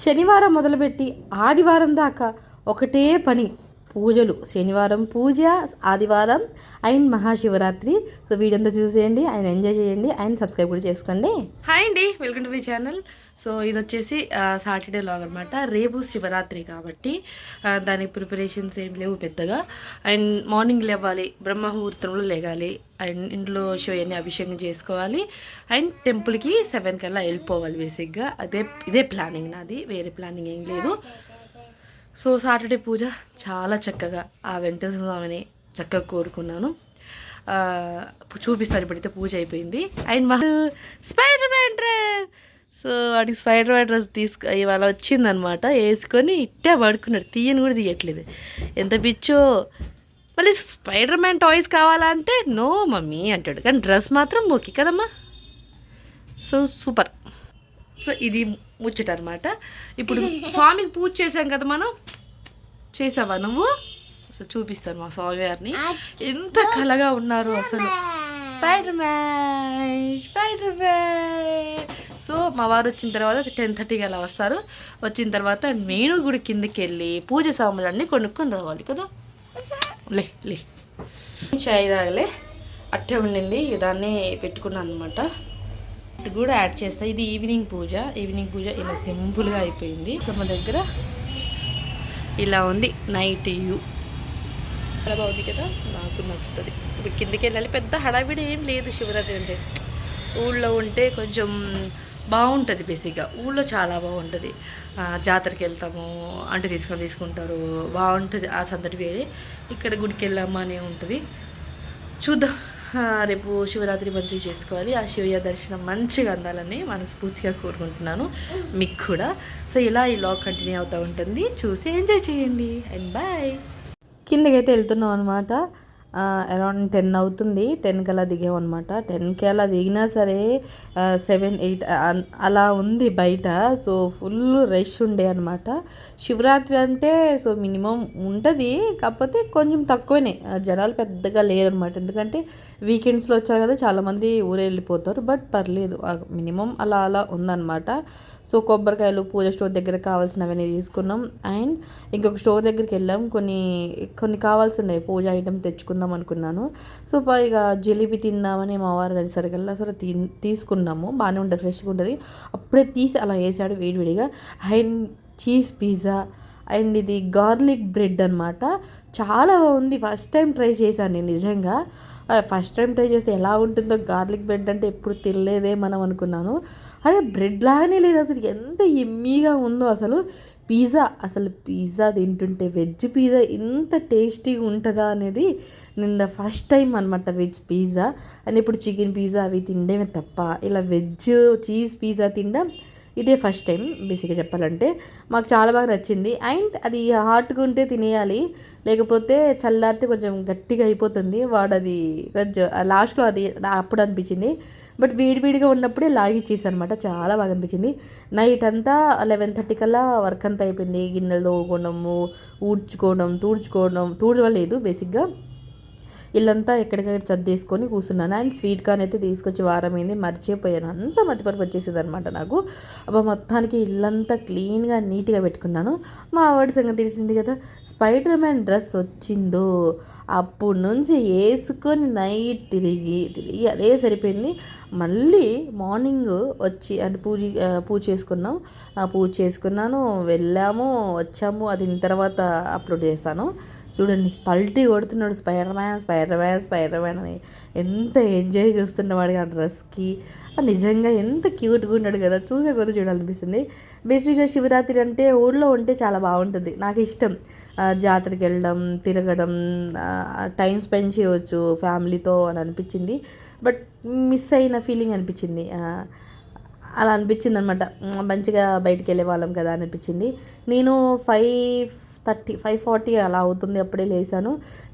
శనివారం మొదలుపెట్టి ఆదివారం దాకా ఒకటే పని పూజలు. శనివారం పూజ, ఆదివారం అండ్ మహాశివరాత్రి. సో వీడియో చూసేయండి, ఆయన ఎంజాయ్ చేయండి, ఆయన సబ్స్క్రైబ్ కూడా చేసుకోండి. హాయ్ అండి, welcome to my channel. So ఇది వచ్చేసి సాటర్డే లాగ్ అనమాట. రేపు శివరాత్రి కాబట్టి దాని ప్రిపరేషన్స్ ఏం లేవు పెద్దగా. అండ్ మార్నింగ్ లేవాలి, బ్రహ్మముహూర్తంలో లేగాలి, అండ్ ఇంట్లో శివయ్యని అభిషేకం చేసుకోవాలి, అండ్ టెంపుల్కి 7 కల్లా వెళ్ళిపోవాలి. బేసిక్గా ఇదే ప్లానింగ్ నాది, వేరే ప్లానింగ్ ఏం లేదు. సో సాటర్డే పూజ చాలా చక్కగా ఆ వెంకటేశ్వర స్వామిని చక్కగా కోరుకున్నాను. చూపిస్తారు, ఇప్పుడైతే పూజ అయిపోయింది. అండ్ మా స్పైడర్ మ్యాన్ డ్రెస్, సో వాడికి స్పైడర్ మ్యాన్ డ్రెస్ ఇవాళ వచ్చిందనమాట. వేసుకొని ఇట్టే పడుకున్నాడు, తీయని కూడా తీయట్లేదు. ఎంత పిచ్చో. మళ్ళీ స్పైడర్ మ్యాన్ టాయ్స్ కావాలంటే నో మమ్మీ అంటాడు, కానీ డ్రెస్ మాత్రం ఓకే కదమ్మా. So super. సో ఇది ముచ్చట అనమాట. ఇప్పుడు స్వామికి పూజ చేసాం కదా మనం. చేసావా నువ్వు? అసలు చూపిస్తాను మా స్వామివారిని, ఎంత కలగా ఉన్నారు అసలు. Spider man. సో మా వారు వచ్చిన తర్వాత 10:30కి అలా వస్తారు. వచ్చిన తర్వాత నేను కూడా కిందకి వెళ్ళి పూజ సామాన్లన్నీ కొనుక్కొని రావాలి కదా. లే లే చాయ్ తాగలే, అట్టే ఉండింది, దాన్ని పెట్టుకున్నాను అనమాట. కూడా యాడ్ చేస్తా. ఇది ఈవినింగ్ పూజ ఇలా సింపుల్గా అయిపోయింది. సో మా దగ్గర ఇలా ఉంది నైట్ వ్యూ, చాలా బాగుంది కదా, నాకు నచ్చుతుంది. ఇప్పుడు కిందకి వెళ్ళాలి, పెద్ద హడావిడి ఏం లేదు. శివరాత్రి అంటే ఊళ్ళో ఉంటే కొంచెం బాగుంటుంది. బేసిక్గా ఊళ్ళో చాలా బాగుంటుంది. జాతరకి వెళ్తాము అంటే తీసుకుంటారు, బాగుంటుంది ఆ సందడి వేరే. ఇక్కడ గుడికి వెళ్ళామా అనే ఉంటుంది. చూద్దాం, రేపు శివరాత్రి మంచిగా చేసుకోవాలి. ఆ శివయ్య దర్శనం మంచిగా అందాలని మనస్ఫూర్తిగా కోరుకుంటున్నాను, మీకు కూడా. సో ఇలా ఈ లాగ్ కంటిన్యూ అవుతూ ఉంటుంది, చూసి ఎంజాయ్ చేయండి. And bye. కిందకైతే వెళ్తున్నాం అనమాట. అరౌండ్ 10 అవుతుంది. 10కి అలా దిగామన్నమాట. 10కి అలా దిగినా సరే 7, 8 అలా ఉంది బయట. సో ఫుల్ రష్ ఉండే అనమాట. శివరాత్రి అంటే సో మినిమం ఉంటుంది, కాకపోతే కొంచెం తక్కువనే, జనాలు పెద్దగా లేరనమాట. ఎందుకంటే వీకెండ్స్లో వచ్చారు కదా, చాలామంది ఊరే వెళ్ళిపోతారు. బట్ పర్లేదు, మినిమం అలా ఉందన్నమాట. సో కొబ్బరికాయలు పూజ స్టోర్ దగ్గర కావాల్సినవన్నీ తీసుకున్నాం. అండ్ ఇంకొక స్టోర్ దగ్గరికి వెళ్ళాం, కొన్ని కావాల్సి ఉన్నాయి, పూజ ఐటమ్ తెచ్చుకుందాం అనుకున్నాను. సో ఇక జిలేబీ తిందామని మా వారు అనేసరికల్లా అసలు తీసుకున్నాము. బాగానే ఉంటుంది, ఫ్రెష్గా ఉంటుంది. అప్పుడే తీసి అలా వేసాడు వేడివేడిగా. అండ్ చీజ్ పిజ్జా అండ్ ఇది గార్లిక్ బ్రెడ్ అనమాట. చాలా బాగుంది. ఫస్ట్ టైం ట్రై చేశాను నేను నిజంగా. ఫస్ట్ టైం ట్రై చేస్తే ఎలా ఉంటుందో, గార్లిక్ బ్రెడ్ అంటే ఎప్పుడు తినలేదే మనం అనుకున్నాను. అదే బ్రెడ్ లాగానే లేదు అసలు, ఎంత ఎమ్మీగా ఉందో అసలు. పిజ్జా తింటుంటే, వెజ్ పిజ్జా ఇంత టేస్టీగా ఉంటుందా అనేది నిన్న ఫస్ట్ టైం అనమాట, వెజ్ పిజ్జా. అండ్ ఇప్పుడు చికెన్ పిజ్జా అవి తినడమే తప్ప ఇలా వెజ్ చీజ్ పిజ్జా తినడం ఇదే ఫస్ట్ టైం బేసిక్గా చెప్పాలంటే. మాకు చాలా బాగా నచ్చింది. అండ్ అది హాట్గా ఉంటే తినేయాలి, లేకపోతే చల్లారితే కొంచెం గట్టిగా అయిపోతుంది. వాడు అది కొంచెం లాస్ట్లో అది అప్పుడు అనిపించింది. బట్ వేడివేడిగా ఉన్నప్పుడే లాగిచ్చేసి అనమాట, చాలా బాగా అనిపించింది. నైట్ అంతా 11:30 కల్లా వర్క్ అంతా అయిపోయింది. గిన్నెలు తోముకోవడము, తుడవలేదు బేసిక్గా. ఇల్లంతా ఎక్కడికక్కడ సర్దేసుకొని కూర్చున్నాను. అండ్ స్వీట్ కార్న్ అయితే తీసుకొచ్చి వారమైంది, మర్చిపోయాను. అంతా మతిపరుపు వచ్చేసేది అనమాట నాకు. మొత్తానికి ఇల్లంతా క్లీన్గా నీట్గా పెట్టుకున్నాను. మా ఆవిడ సంగతి తెలిసింది కదా, స్పైడర్ మ్యాన్ డ్రెస్ వచ్చిందో అప్పటి నుంచి వేసుకొని నైట్ తిరిగి అదే సరిపోయింది. మళ్ళీ మార్నింగ్ వచ్చి అంటే పూజ చేసుకున్నాను, వెళ్ళాము, వచ్చాము. అది తర్వాత అప్లోడ్ చేస్తాను. చూడండి, పల్టీ కొడుతున్నాడు స్పైడర్ మ్యాన్ అని. ఎంత ఎంజాయ్ చేస్తున్నవాడు ఆ డ్రెస్కి. నిజంగా ఎంత క్యూట్గా ఉన్నాడు కదా, చూసే కొద్ది చూడాలనిపిస్తుంది. బేసిక్గా శివరాత్రి అంటే ఊళ్ళో ఉంటే చాలా బాగుంటుంది, నాకు ఇష్టం. జాతరకి వెళ్ళడం, తిరగడం, టైం స్పెండ్ చేయవచ్చు ఫ్యామిలీతో అని అనిపించింది. బట్ మిస్ అయిన ఫీలింగ్ అనిపించింది. అలా అనిపించింది అనమాట. మంచిగా బయటికి వెళ్ళే వాళ్ళం కదా అనిపించింది. నేను 5:40 అలా అవుతుంది, అప్పుడే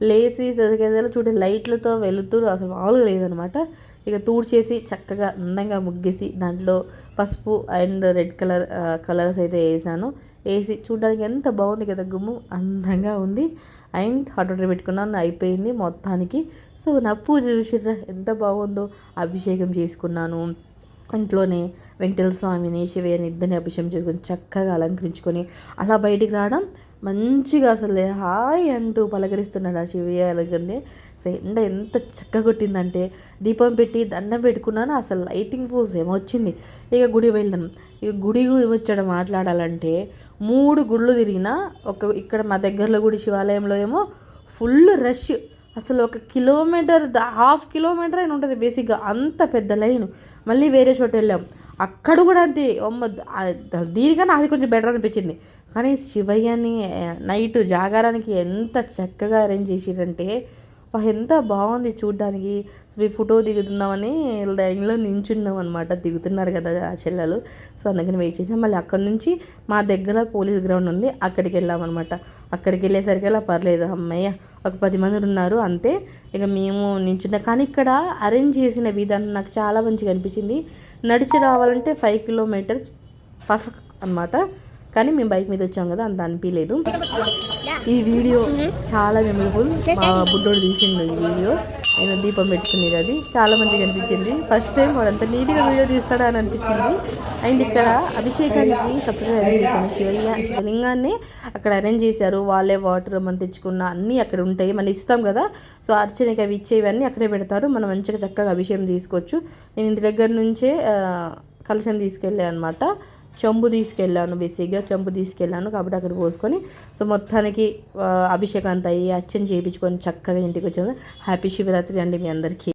లేచి సరిగేదాలో చూడండి, లైట్లతో వెలుతురు అసలు మామూలుగా లేదనమాట. ఇక తూడ్చేసి చక్కగా అందంగా ముగ్గేసి దాంట్లో పసుపు అండ్ రెడ్ కలర్స్ అయితే వేసి చూడడానికి ఎంత బాగుంది కదా, గుమ్ము అందంగా ఉంది. అండ్ హాట్ వాటర్ పెట్టుకున్నాను, అయిపోయింది మొత్తానికి. సో నా పూజ చూసిర్రా ఎంత బాగుందో. అభిషేకం చేసుకున్నాను, ఇంట్లోనే వెంకటేశ్వర స్వామిని శివయ్యని ఇద్దరిని అభిషేకం చేసుకొని చక్కగా అలంకరించుకొని అలా బయటికి రావడం మంచిగా అసలు హాయ్ అంటూ పలకరిస్తున్నాడు ఆ శివయ్య అలాగనే. సో ఎండ ఎంత చక్కగా కొట్టిందంటే దీపం పెట్టి దండం పెట్టుకున్నాను, అసలు లైటింగ్ ఫోర్స్ ఏమో వచ్చింది. ఇక గుడి వెళ్దాం. ఇక గుడి వచ్చాడు మాట్లాడాలంటే 3 గుళ్ళు తిరిగినా ఇక్కడ మా దగ్గరలో గుడి శివాలయంలో ఏమో ఫుల్ రష్. అసలు 1 కిలోమీటర్ 1/2 కిలోమీటర్ అయినా ఉంటుంది బేసిక్గా, అంత పెద్ద లైన్. మళ్ళీ వేరే చోట వెళ్ళాం, అక్కడ కూడా అంతే. దీనికన్నా అది కొంచెం బెటర్ అనిపించింది. కానీ శివయ్యని నైట్ జాగారానికి ఎంత చక్కగా అరేంజ్ చేసిరంటే ఎంత బాగుంది చూడ్డానికి. మేము ఫోటో దిగుతుందామని లైన్లో నించున్నాం అనమాట. దిగుతున్నారు కదా ఆ చెల్లెలు. సో అందుకని వెయిట్ చేసాం. మళ్ళీ అక్కడ నుంచి మా దగ్గర పోలీస్ గ్రౌండ్ ఉంది, అక్కడికి వెళ్ళామన్నమాట. అక్కడికి వెళ్ళేసరికి అలా పర్లేదు, అమ్మయ్య ఒక 10 మంది ఉన్నారు అంతే. ఇక మేము నించున్నాం. కానీ ఇక్కడ అరేంజ్ చేసిన విధానం నాకు చాలా మంచిగా అనిపించింది. నడిచి రావాలంటే 5 కిలోమీటర్స్ ఫస్ట్ అనమాట. కానీ మేము బైక్ మీద వచ్చాం కదా, అంత అనిపించలేదు. ఈ వీడియో చాలా మెమరబుల్. మా బుడ్డోడు తీసిండు ఈ వీడియో. నేను దీపం పెట్టుకునేది, అది చాలా మంచిగా అనిపించింది. ఫస్ట్ టైం వాడు అంత నీట్గా వీడియో తీస్తాడా అని అనిపించింది. అండ్ ఇక్కడ అభిషేకానికి సపరేట్గా అరేంజ్ చేశాను. శివలింగాన్ని అక్కడ అరేంజ్ చేశారు. వాళ్ళే వాటర్ మనం తెచ్చుకున్న అన్నీ అక్కడ ఉంటాయి, మనం ఇస్తాం కదా. సో అర్చనకి అవి ఇచ్చేవన్నీ అక్కడే పెడతారు. మనం మంచిగా చక్కగా అభిషేకం తీసుకోవచ్చు. నేను ఇంటి దగ్గర నుంచే కలశం తీసుకెళ్ళాను అనమాట. చెంబు తీసుకెళ్ళాను, బేసిక్గా చెంబు తీసుకెళ్ళాను కాబట్టి అక్కడ పోసుకొని సో మొత్తానికి అభిషేకం అంతా అయ్యి అర్చన చేయించుకొని చక్కగా ఇంటికి వచ్చాను. హ్యాపీ శివరాత్రి అండి మీ అందరికీ.